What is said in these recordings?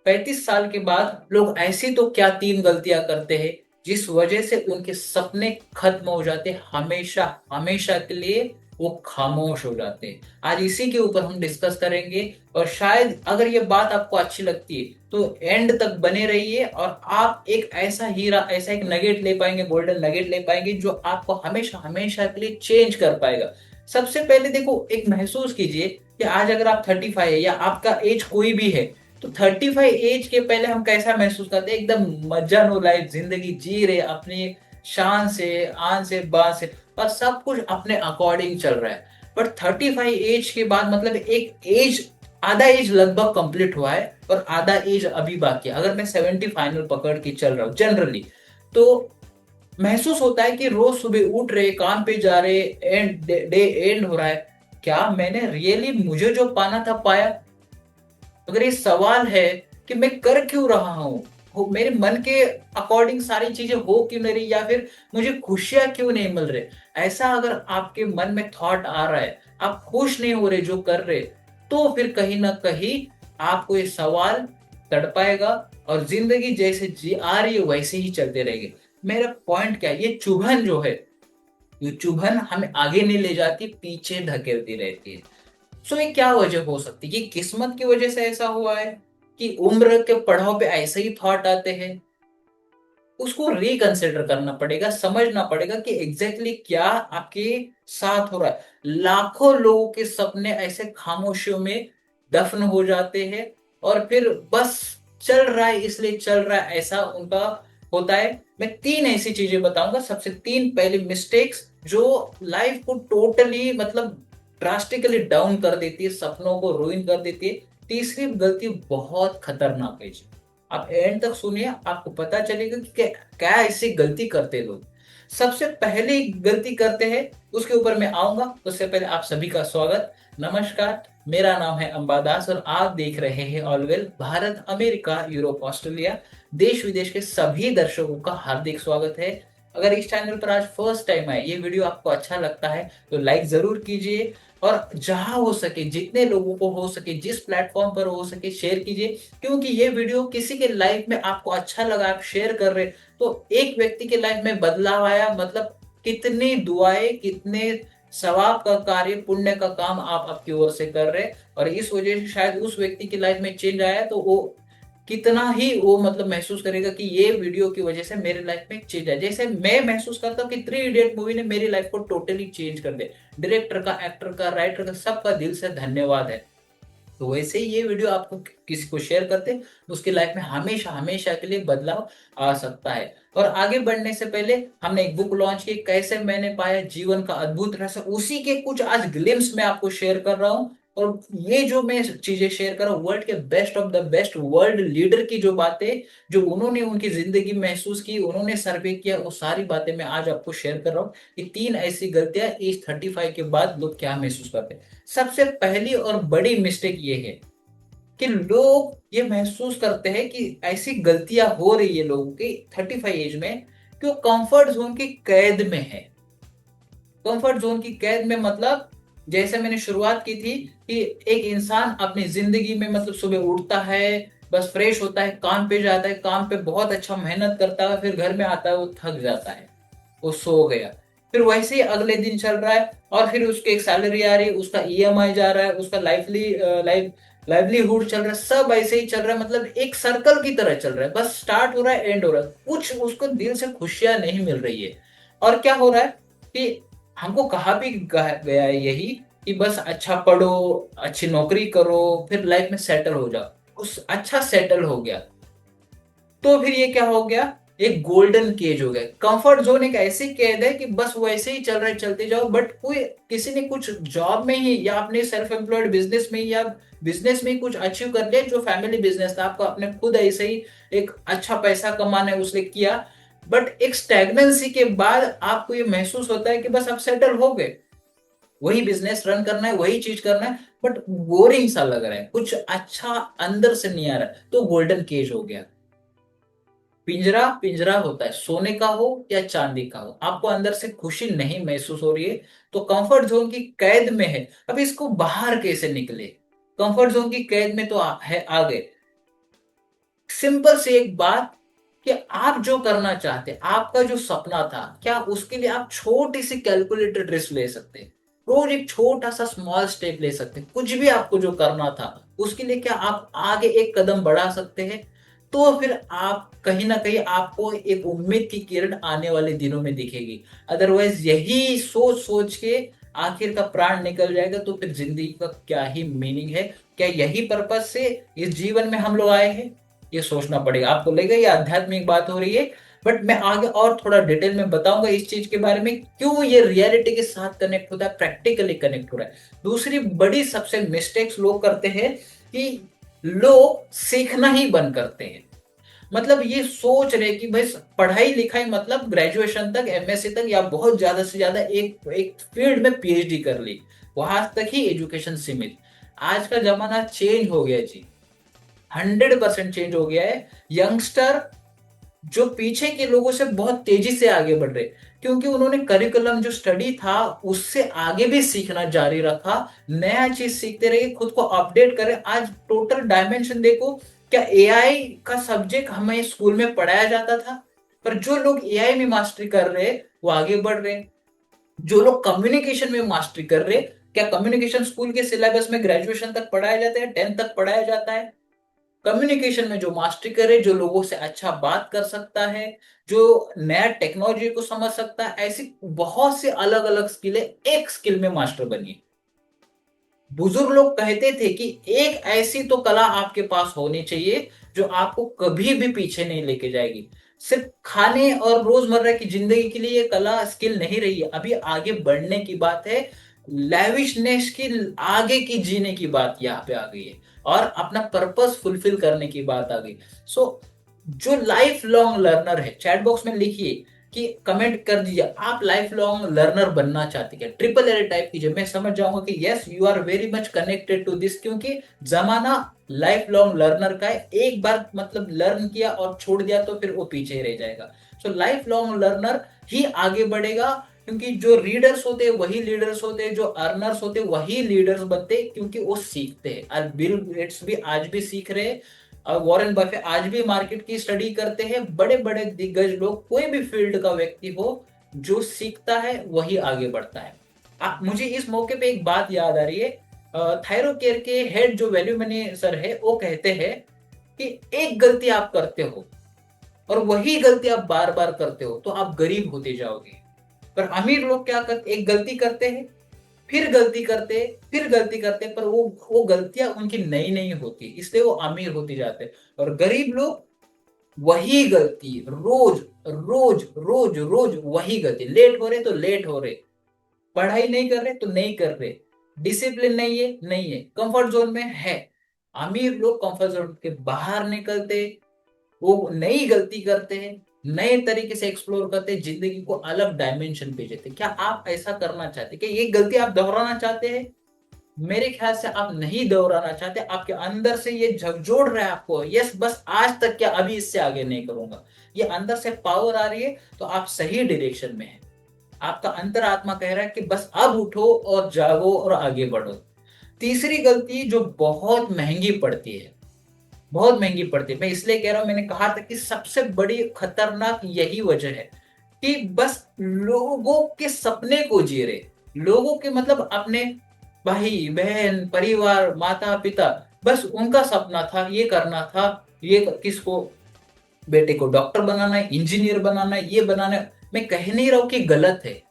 35 साल के बाद लोग ऐसी तो क्या 3 गलतियां करते हैं जिस वजह से उनके सपने खत्म हो जाते हैं, हमेशा हमेशा के लिए वो खामोश हो जाते हैं। आज इसी के ऊपर हम डिस्कस करेंगे। और शायद अगर ये बात आपको अच्छी लगती है तो एंड तक बने रहिए और आप एक ऐसा हीरा, ऐसा एक नगेट ले पाएंगे, गोल्डन नगेट ले पाएंगे जो आपको हमेशा हमेशा के लिए चेंज कर पाएगा। सबसे पहले देखो, एक महसूस कीजिए कि आज अगर आप 35 है या आपका एज कोई भी है, तो 35 एज के पहले हम कैसा महसूस करते हैं? एकदम मजा नो लाइफ, जिंदगी जी रहे अपनी शान से, आन से, बान से, और सब कुछ अपने अकॉर्डिंग चल रहा है। बट 35 एज के बाद मतलब एक एज, आधा एज लगभग कंप्लीट हुआ है और आधा एज अभी बाकी है। अगर मैं 70 फाइनल पकड़ के चल रहा हूँ जनरली, तो महसूस होता है कि रोज सुबह उठ रहे, काम पे जा रहे, एंड डे एंड हो रहा है, क्या मैंने रियली मुझे जो पाना था पाया? अगर ये सवाल है कि मैं कर क्यों रहा हूँ, मेरे मन के अकॉर्डिंग सारी चीजें हो क्यों नहीं रही, या फिर मुझे खुशियां क्यों नहीं मिल रही, ऐसा अगर आपके मन में थॉट आ रहा है, आप खुश नहीं हो रहे जो कर रहे, तो फिर कहीं ना कहीं आपको ये सवाल तड़पाएगा और जिंदगी जैसे जी आ रही है वैसे ही चलते रहेगी। मेरा पॉइंट क्या है, ये चुभन जो है, ये चुभन हमें आगे नहीं ले जाती, पीछे धकेलती रहती है। सो ये क्या वजह हो सकती है? कि किस्मत की वजह से ऐसा हुआ है, कि उम्र के पड़ाव पे ऐसे ही थॉट आते हैं? उसको रिकंसिडर करना पड़ेगा, समझना पड़ेगा कि एग्जैक्टली क्या आपके साथ हो रहा है। लाखों लोगों के सपने ऐसे खामोशियों में दफन हो जाते हैं और फिर बस चल रहा है इसलिए चल रहा है, ऐसा उनका होता है। मैं 3 ऐसी चीजें बताऊंगा, सबसे 3 पहली मिस्टेक्स जो लाइफ को टोटली मतलब ड्रास्टिकली डाउन कर देती है, सपनों को रुइन कर देती है। तीसरी गलती बहुत खतरनाक है जी, आप एंड तक सुनिए, आपको पता चलेगा कि क्या ऐसी गलती करते लोग। सबसे पहले गलती करते हैं, उसके ऊपर मैं आऊंगा, उससे पहले आप सभी का स्वागत। नमस्कार, मेरा नाम है अंबादास और आप देख रहे हैं ऑलवेल। भारत, अमेरिका, यूरोप, ऑस्ट्रेलिया, देश विदेश के सभी दर्शकों का हार्दिक स्वागत है। अगर इस चैनल पर आज फर्स्ट टाइम आए, ये वीडियो आपको अच्छा लगता है तो लाइक जरूर कीजिए, और जहां हो सके, जितने लोगों को हो सके, जिस प्लेटफॉर्म पर हो सके, शेयर कीजिए। क्योंकि ये वीडियो किसी के लाइफ में आपको अच्छा लगा, आप शेयर कर रहे, तो एक व्यक्ति के लाइफ में बदलाव आया, मतलब कितनी दुआएं, कितने सवाब का कार्य, पुण्य का काम आप आपकी ओर से कर रहे, और इस वजह से शायद उस व्यक्ति की लाइफ में चेंज आया, तो वो कितना ही वो मतलब महसूस करेगा कि ये वीडियो की वजह से मेरे लाइफ में चेंज आया। जैसे मैं महसूस करता हूँ कि 3 इडियट मूवी ने मेरी लाइफ को टोटली चेंज कर दिया। डायरेक्टर का, एक्टर का, राइटर का, सबका दिल से धन्यवाद है। तो वैसे ही ये वीडियो आपको किसी को शेयर करते, उसकी लाइफ में हमेशा हमेशा के लिए बदलाव आ सकता है। और आगे बढ़ने से पहले हमने एक बुक लॉन्च की, कैसे मैंने पाया जीवन का अद्भुत रहस्य, उसी के कुछ आज ग्लिम्स में आपको शेयर कर रहा हूँ। और ये जो मैं चीजें शेयर कर रहा हूँ, वर्ल्ड के best of the best world leader की जो बातें, जो उन्होंने उनकी जिंदगी महसूस की, उन्होंने सर्वे किया, वो सारी बातें मैं आज आपको शेयर कर रहा हूँ कि 3 ऐसी गलतियां एज 35 के बाद लोग क्या महसूस करते हैं। सबसे पहली और बड़ी मिस्टेक ये है कि लोग ये महसूस करते हैं कि ऐसी गलतियां हो रही है लोगों की 35 एज में, कि वो कंफर्ट जोन की कैद में है। कंफर्ट जोन की कैद में मतलब, जैसे मैंने शुरुआत की थी कि एक इंसान अपनी जिंदगी में मतलब सुबह उठता है, बस फ्रेश होता है, काम पे जाता है, काम पे बहुत अच्छा मेहनत करता है, फिर घर में आता है, वो थक जाता है, वो सो गया। फिर वैसे ही अगले दिन चल रहा है और फिर उसकी एक सैलरी आ रही है, उसका ईएमआई जा रहा है, उसका लाइवलीहुड चल रहा है, सब ऐसे ही चल रहा है, मतलब एक सर्कल की तरह चल रहा है, बस स्टार्ट हो रहा है, एंड हो रहा है, कुछ उसको दिल से खुशियां नहीं मिल रही है। और क्या हो रहा है कि हमको कहा भी गया है यही, कि बस अच्छा पढ़ो, अच्छी नौकरी करो, फिर लाइफ में सेटल हो जाओ। उस अच्छा सेटल हो गया तो फिर ये क्या हो गया, एक गोल्डन केज हो गया। कंफर्ट जोन एक ऐसी कैद है कि बस वैसे ही चल रहा है, चलते जाओ, बट कोई किसी ने कुछ जॉब में ही या अपने सेल्फ एम्प्लॉयड बिजनेस में या बिजनेस में कुछ अचीव कर लिया, जो फैमिली बिजनेस था, आपको अपने खुद ऐसे ही एक अच्छा पैसा कमाना है उसने किया, बट एक स्टैग्नेंसी के बाद आपको ये महसूस होता है कि बस आप सेटल हो गए, वही बिजनेस रन करना है, वही चीज करना है, बट बोरिंग सा लग रहा है, कुछ अच्छा अंदर से नहीं आ रहा है, तो गोल्डन केज हो गया। पिंजरा पिंजरा होता है, सोने का हो या चांदी का हो, आपको अंदर से खुशी नहीं महसूस हो रही है, तो कंफर्ट जोन की कैद में है। अब इसको बाहर कैसे निकले? कंफर्ट जोन की कैद में तो है आ गए, सिंपल सी एक बात कि आप जो करना चाहते, आपका जो सपना था, क्या उसके लिए आप छोटी सी कैलकुलेटेड रिस्क ले सकते हैं? रोज एक छोटा सा स्मॉल स्टेप ले सकते हैं। कुछ भी आपको जो करना था उसके लिए क्या आप आगे एक कदम बढ़ा सकते हैं? तो फिर आप कहीं ना कहीं आपको एक उम्मीद की किरण आने वाले दिनों में दिखेगी। अदरवाइज यही सोच सोच के आखिर का प्राण निकल जाएगा तो फिर जिंदगी का क्या ही मीनिंग है? क्या यही पर्पस से इस जीवन में हम लोग आए हैं? ये सोचना पड़ेगा। आपको लगेगा ये आध्यात्मिक बात हो रही है, बट मैं आगे और थोड़ा डिटेल में बताऊंगा इस चीज के बारे में, क्यों ये रियलिटी के साथ कनेक्ट होता है, प्रैक्टिकली कनेक्ट हो रहा है। दूसरी बड़ी सबसे मिस्टेक्स लोग करते हैं कि लोग सीखना ही बंद करते हैं। मतलब ये सोच रहे कि भाई पढ़ाई लिखाई मतलब ग्रेजुएशन तक, एमएससी तक, या बहुत ज्यादा से ज्यादा एक एक फील्ड में पीएचडी कर ली, वहां तक ही एजुकेशन सीमित। आज का जमाना चेंज हो गया जी, 100% चेंज हो गया है। यंगस्टर जो पीछे के लोगों से बहुत तेजी से आगे बढ़ रहे, क्योंकि उन्होंने करिकुलम जो स्टडी था उससे आगे भी सीखना जारी रखा, नया चीज सीखते रहे, खुद को अपडेट करें। आज टोटल डायमेंशन देखो, क्या एआई का सब्जेक्ट हमें स्कूल में पढ़ाया जाता था? पर जो लोग एआई में मास्टरी कर रहे वो आगे बढ़ रहे। जो लोग कम्युनिकेशन में मास्टरी कर रहे, क्या कम्युनिकेशन स्कूल के सिलेबस में ग्रेजुएशन तक पढ़ाया जाता है, 10th तक पढ़ाया जाता है? कम्युनिकेशन में जो मास्टरी करे, जो लोगों से अच्छा बात कर सकता है, जो नया टेक्नोलॉजी को समझ सकता है, ऐसी बहुत सी अलग अलग स्किल है, एक स्किल में मास्टर बनिए। बुजुर्ग लोग कहते थे कि एक ऐसी तो कला आपके पास होनी चाहिए जो आपको कभी भी पीछे नहीं लेके जाएगी। सिर्फ खाने और रोजमर्रा की जिंदगी के लिए ये कला स्किल नहीं रही है, अभी आगे बढ़ने की बात है। लैविशनेस की आगे की जीने की बात यहाँ पे आ गई है, और अपना पर्पस फुलफिल करने की बात आ गई। सो जो लाइफ लॉन्ग लर्नर है, चैट बॉक्स में लिखिए कि कमेंट कर दीजिए आप लाइफ लॉन्ग लर्नर बनना चाहते हैं, ट्रिपल एल टाइप कीजिए। मैं समझ जाऊंगा कि yes you are very much connected to this, क्योंकि जमाना लाइफ लॉन्ग लर्नर का है। एक बार मतलब लर्न किया और छोड़ दिया तो फिर वो पीछे ही रह जाएगा। सो लाइफ लॉन्ग लर्नर ही आगे बढ़ेगा, क्योंकि जो रीडर्स होते हैं वही लीडर्स होते हैं, जो अर्नर्स होते हैं वही लीडर्स बनते हैं, क्योंकि वो सीखते हैं। और बिल गेट्स भी आज भी सीख रहे हैं, और वॉरेन बफे आज भी मार्केट की स्टडी करते हैं। बड़े बड़े दिग्गज लोग, कोई भी फील्ड का व्यक्ति हो, जो सीखता है वही आगे बढ़ता है। मुझे इस मौके पे एक बात याद आ रही है। थायरोकेयर के हेड जो वैल्यू मैनी सर है, वो कहते हैं कि एक गलती आप करते हो और वही गलती आप बार बार करते हो तो आप गरीब होते जाओगे। पर अमीर लोग क्या करते, एक गलती करते हैं, फिर गलती करते, फिर गलती करते, पर वो गलतियां उनकी नई नहीं होती, इसलिए वो अमीर होते जाते हैं। और गरीब लोग वही गलती रोज रोज रोज रोज वही गलती, लेट हो रहे तो लेट हो रहे, पढ़ाई नहीं कर रहे तो नहीं कर रहे, डिसिप्लिन नहीं है, नहीं है, कंफर्ट जोन में है। अमीर लोग कंफर्ट जोन के बाहर निकलते, वो नई गलती करते हैं, नए तरीके से एक्सप्लोर करते हैं, जिंदगी को अलग डायमेंशन पे जेते। क्या आप ऐसा करना चाहते हैं? क्या ये गलती आप दोहराना चाहते हैं? मेरे ख्याल से आप नहीं दोहराना चाहते। आपके अंदर से ये झकझोर रहा है आपको, यस बस आज तक क्या, अभी इससे आगे नहीं करूंगा। ये अंदर से पावर आ रही है, तो आप सही डायरेक्शन में हैं। आपका अंतरात्मा कह रहा है कि बस अब उठो और जागो और आगे बढ़ो। तीसरी गलती जो बहुत महंगी पड़ती है, बहुत महंगी पड़ती है, मैं इसलिए कह रहा हूं, मैंने कहा था कि सबसे बड़ी खतरनाक यही वजह है कि बस लोगों के सपने को जी रहे। लोगों के मतलब अपने भाई बहन परिवार माता पिता, बस उनका सपना था ये करना था, ये किसको, बेटे को डॉक्टर बनाना है, इंजीनियर बनाना है, ये बनाना है। मैं कह नहीं रहा हूं कि गलत है,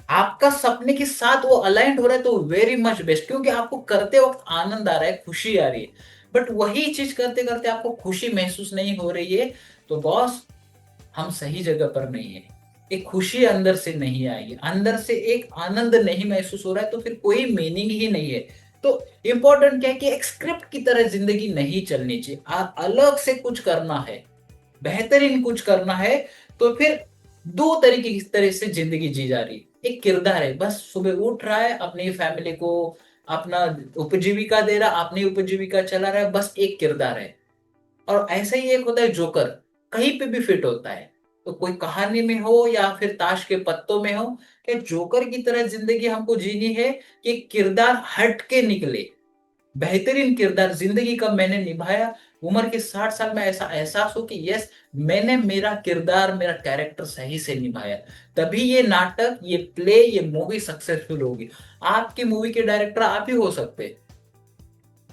आपका सपने के साथ वो अलाइंड हो रहा है तो वेरी मच बेस्ट, क्योंकि आपको करते वक्त आनंद आ रहा है, खुशी आ रही है। बट वही चीज करते करते आपको खुशी महसूस नहीं हो रही है, तो बॉस हम सही जगह पर नहीं है। एक खुशी अंदर से नहीं आएगी, अंदर से एक आनंद नहीं महसूस हो रहा है, तो फिर कोई मीनिंग ही नहीं है। तो इंपॉर्टेंट क्या है कि एक स्क्रिप्ट की तरह जिंदगी नहीं चलनी चाहिए, अलग से कुछ करना है, बेहतरीन कुछ करना है। तो फिर दो तरीके की तरह से जिंदगी जी जा रही है। एक किरदार है, बस सुबह उठ रहा है, अपनी फैमिली को अपना उपजीविका दे रहा, अपनी उपजीविका चला रहा है, बस एक किरदार है। और ऐसा ही एक होता है जोकर, कहीं पे भी फिट होता है। तो कोई कहानी में हो या फिर ताश के पत्तों में हो, कि जोकर की तरह जिंदगी हमको जीनी है कि किरदार हट के निकले, बेहतरीन किरदार जिंदगी का मैंने निभाया, उम्र के 60 साल में ऐसा एहसास हो कि यस, मैंने मेरा किरदार, मेरा कैरेक्टर सही से निभाया, तभी ये नाटक, ये प्ले, ये मूवी सक्सेसफुल होगी। आपकी मूवी के डायरेक्टर आप ही हो सकते हैं,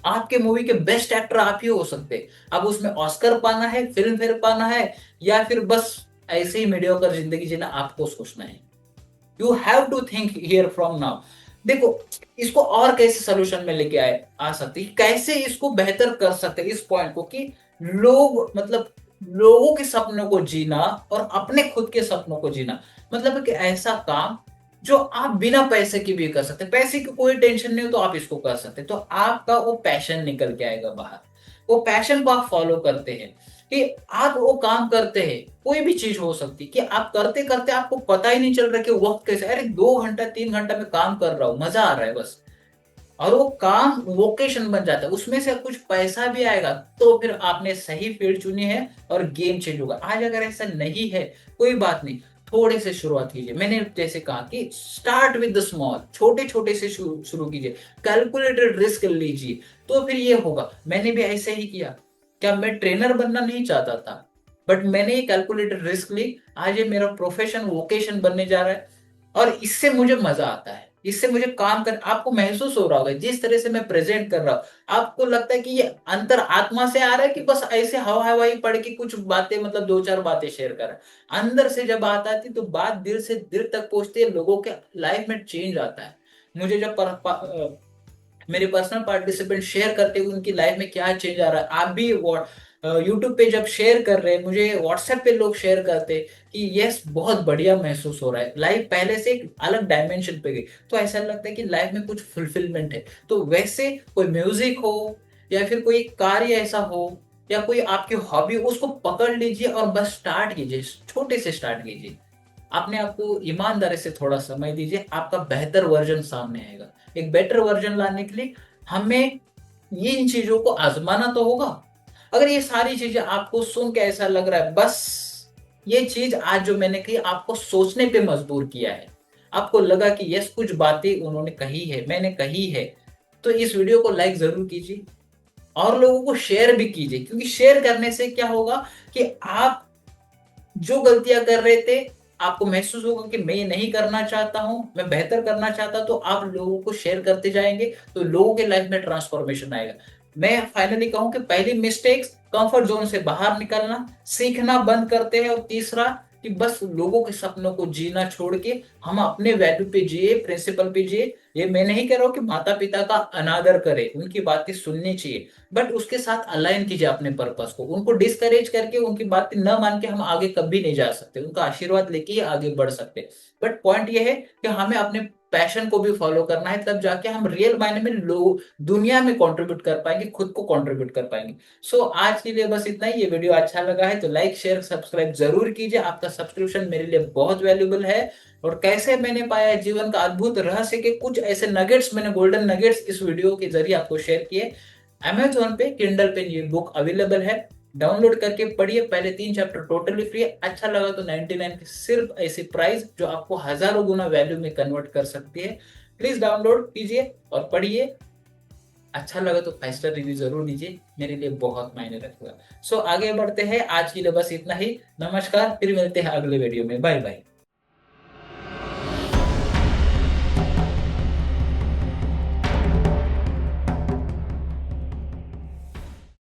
आपके मूवी के बेस्ट एक्टर आप ही हो सकते हैं। अब उसमें ऑस्कर पाना है, फिल्म फेयर पाना है, या फिर बस ऐसे ही मीडियोकर जिंदगी जीना आपको सोचना है। You have to think here from now. देखो, इसको और कैसे सोल्यूशन में लेके आए आ सकते हैं, कैसे इसको बेहतर कर सकते हैं, इस पॉइंट को कि लोग मतलब लोगों के सपनों को जीना और अपने खुद के सपनों को जीना, मतलब कि ऐसा काम जो आप बिना पैसे के भी कर सकते हैं। पैसे की कोई टेंशन नहीं हो तो आप इसको कर सकते हैं, तो आपका वो पैशन निकल के आएगा बाहर। वो पैशन को आप फॉलो करते हैं कि आप वो काम करते हैं, कोई भी चीज हो सकती है कि आप करते करते आपको पता ही नहीं चल रहा कि वक्त कैसे, अरे 2 घंटा 3 घंटा में काम कर रहा हूँ, मजा आ रहा है बस। और वो काम वोकेशन बन जाता है, उसमें से कुछ पैसा भी आएगा, तो फिर आपने सही फील्ड चुनी है और गेम चेंज होगा। आज अगर ऐसा नहीं है, कोई बात नहीं, थोड़े से शुरुआत कीजिए। मैंने जैसे कहा कि स्टार्ट विद द स्मॉल, छोटे छोटे से शुरू कीजिए, कैलकुलेटेड रिस्क लीजिए, तो फिर ये होगा। मैंने भी ऐसे ही किया। क्या मैं ट्रेनर बनना नहीं चाहता था, बट मैंने ये कैलकुलेटेड रिस्क ली, आज ये मेरा प्रोफेशन वोकेशन बनने जा रहा है, और इससे मुझे मजा आता है, इससे मुझे काम कर, आपको महसूस हो रहा होगा जिस तरह से मैं प्रेजेंट कर रहा हूँ, आपको लगता है कि ये अंतर आत्मा से आ रहा है कि बस ऐसे हवा हवाई पढ़ के कुछ बातें, मतलब 2 4 बातें शेयर कर रहा है। अंदर से जब बात आती तो बात दिल से दिल तक पहुंचती है, लोगों के लाइफ में चेंज आता है। मुझे जब मेरे पर्सनल पार्टिसिपेंट शेयर करते हुए उनकी लाइफ में क्या चेंज आ रहा है, आप भी यूट्यूब पे जब शेयर कर रहे हैं, मुझे व्हाट्सएप पे लोग शेयर करते हैं कि यस, बहुत बढ़िया महसूस हो रहा है, लाइफ पहले से एक अलग डायमेंशन पे गई, तो ऐसा लगता है कि लाइफ में कुछ फुलफिलमेंट है। तो वैसे कोई म्यूजिक हो या फिर कोई कार्य ऐसा हो या कोई आपकी हॉबी, उसको पकड़ लीजिए और बस स्टार्ट कीजिए, छोटे से स्टार्ट कीजिए। अपने आप को ईमानदारी से थोड़ा समय दीजिए, आपका बेहतर वर्जन सामने आएगा। एक बेटर वर्जन लाने के लिए हमें ये इन चीजों को आजमाना तो होगा। अगर ये सारी चीजें आपको सुन के ऐसा लग रहा है बस ये चीज आज जो मैंने कही आपको सोचने पे मजबूर किया है, आपको लगा कि यस, कुछ बातें उन्होंने कही है, मैंने कही है, तो इस वीडियो को लाइक जरूर कीजिए और लोगों को शेयर भी कीजिए, क्योंकि शेयर करने से क्या होगा कि आप जो गलतियां कर रहे थे, आपको महसूस होगा कि मैं ये नहीं करना चाहता हूं, मैं बेहतर करना चाहता, तो आप लोगों को शेयर करते जाएंगे, तो लोगों के लाइफ में ट्रांसफॉर्मेशन आएगा। मैं फाइनली कहूं कि पहली मिस्टेक्स कंफर्ट जोन से बाहर निकलना सीखना बंद करते हैं, और तीसरा कि बस लोगों के सपनों को जीना छोड़ के हम अपने वैल्यू पे जिए, प्रिंसिपल पे जिए। ये मैं नहीं कह रहा हूं कि माता पिता का अनादर करें, उनकी बातें सुननी चाहिए, बट उसके साथ अलाइन कीजिए अपने पर्पस को। उनको डिस्करेज करके उनकी बातें न मान के हम आगे कभी नहीं जा सकते, उनका आशीर्वाद लेके ही आगे बढ़ सकते। बट पॉइंट ये है कि हमें अपने पैशन को भी फॉलो करना है, तब जाके हम रियल मायने में लोग दुनिया में कंट्रीब्यूट कर पाएंगे, खुद को कंट्रीब्यूट कर पाएंगे। सो आज के लिए बस इतना ही। ये वीडियो अच्छा लगा है तो लाइक शेयर सब्सक्राइब जरूर कीजिए, आपका सब्सक्रिप्शन मेरे लिए बहुत वैल्यूबल है। और कैसे मैंने पाया जीवन का अद्भुत रहस्य के कुछ ऐसे नगेट्स, मैंने गोल्डन नगेट्स इस वीडियो के जरिए आपको शेयर किए। अमेजोन पे किंडल पे ये बुक अवेलेबल है, डाउनलोड करके पढ़िए। पहले 3 चैप्टर टोटली फ्री है, अच्छा लगा तो 99 की सिर्फ ऐसी प्राइस जो आपको हजारों गुना वैल्यू में कन्वर्ट कर सकती है। प्लीज डाउनलोड कीजिए और पढ़िए। अच्छा लगा तो 5 स्टार रिव्यू जरूर दीजिए, मेरे लिए बहुत मायने रखेगा। सो आगे बढ़ते हैं, आज के लिए बस इतना ही। नमस्कार, फिर मिलते हैं अगले वीडियो में। Bye bye.